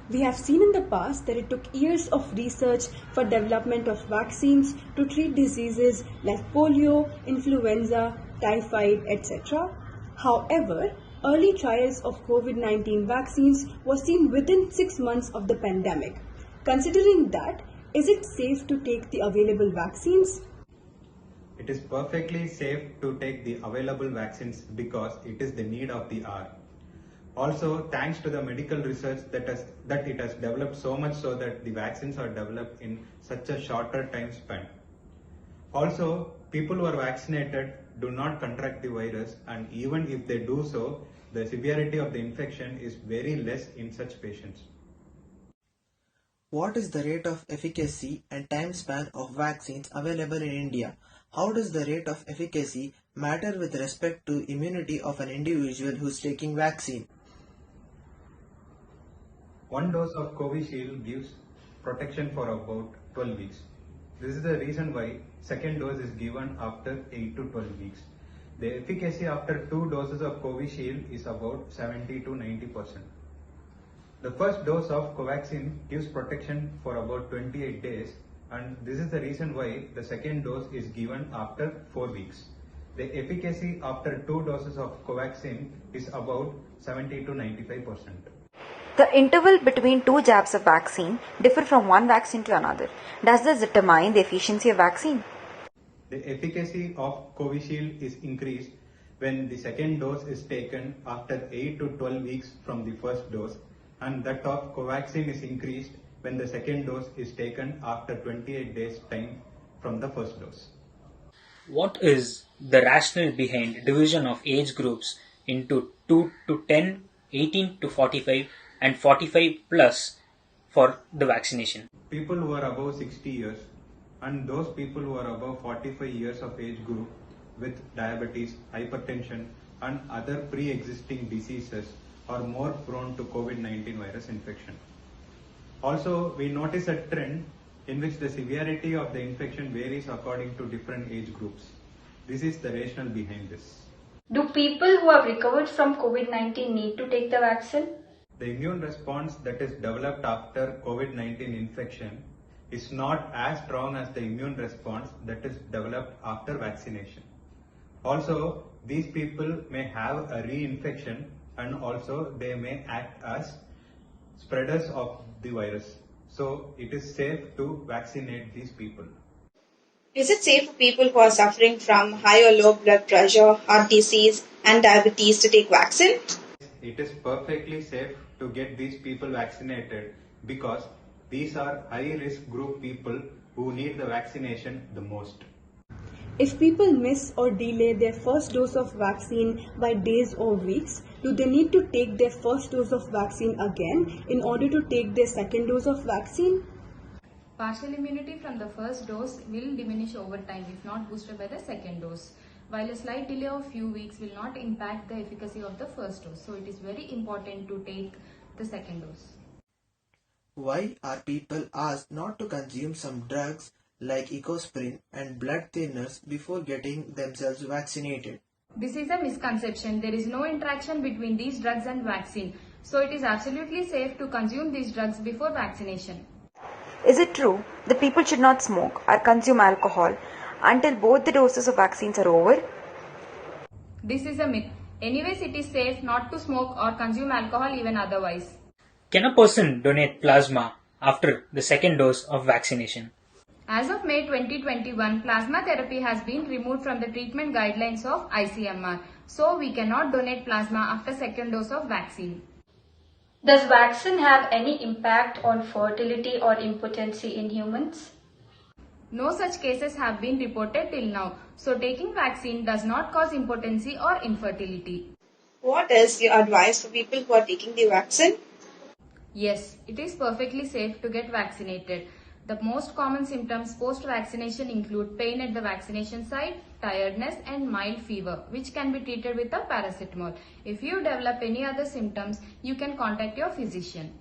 We have seen in the past that it took years of research for development of vaccines to treat diseases like polio, influenza, typhoid, etc. However, early trials of COVID-19 vaccines were seen within 6 months of the pandemic. Considering that, is it safe to take the available vaccines? It is perfectly safe to take the available vaccines because it is the need of the hour. Also, thanks to the medical research that it has developed so much so that the vaccines are developed in such a shorter time span. Also, people who are vaccinated do not contract the virus, and even if they do so, the severity of the infection is very less in such patients. What is the rate of efficacy and time span of vaccines available in India? How does the rate of efficacy matter with respect to immunity of an individual who is taking vaccine? One dose of Covishield gives protection for about 12 weeks. This is the reason why second dose is given after 8 to 12 weeks. The efficacy after 2 doses of Covishield is about 70 to 90%. The first dose of Covaxin gives protection for about 28 days, and this is the reason why the second dose is given after 4 weeks. The efficacy after 2 doses of Covaxin is about 70 to 95%. The interval between 2 jabs of vaccine differ from one vaccine to another. Does this determine the efficiency of vaccine? The efficacy of Covishield is increased when the second dose is taken after 8 to 12 weeks from the first dose, and that of Covaxin is increased when the second dose is taken after 28 days time from the first dose. What is the rationale behind division of age groups into 2 to 10, 18 to 45 and 45 plus for the vaccination? People who are above 60 years and those people who are above 45 years of age group with diabetes, hypertension and other pre-existing diseases are more prone to COVID-19 virus infection. Also, we notice a trend in which the severity of the infection varies according to different age groups. This is the rationale behind this. Do people who have recovered from COVID-19 need to take the vaccine? The immune response that is developed after COVID-19 infection is not as strong as the immune response that is developed after vaccination. Also, these people may have a reinfection and also they may act as spreaders of the virus. So it is safe to vaccinate these people. Is it safe for people who are suffering from high or low blood pressure, heart disease and diabetes to take vaccine? It is perfectly safe to get these people vaccinated because these are high risk group people who need the vaccination the most. If people miss or delay their first dose of vaccine by days or weeks, do they need to take their first dose of vaccine again in order to take their second dose of vaccine? Partial immunity from the first dose will diminish over time if not boosted by the second dose, while a slight delay of few weeks will not impact the efficacy of the first dose. So it is very important to take the second dose. Why are people asked not to consume some drugs like ecosprin and blood thinners before getting themselves vaccinated? This is a misconception. There is no interaction between these drugs and vaccine. So it is absolutely safe to consume these drugs before vaccination. Is it true that people should not smoke or consume alcohol until both the doses of vaccines are over? This is a myth. Anyways, it is safe not to smoke or consume alcohol even otherwise. Can a person donate plasma after the second dose of vaccination? As of May 2021, plasma therapy has been removed from the treatment guidelines of ICMR. So we cannot donate plasma after second dose of vaccine. Does vaccine have any impact on fertility or impotency in humans? No such cases have been reported till now. So taking vaccine does not cause impotency or infertility. What is your advice for people who are taking the vaccine? Yes, it is perfectly safe to get vaccinated. The most common symptoms post-vaccination include pain at the vaccination site, tiredness and mild fever, which can be treated with a paracetamol. If you develop any other symptoms, you can contact your physician.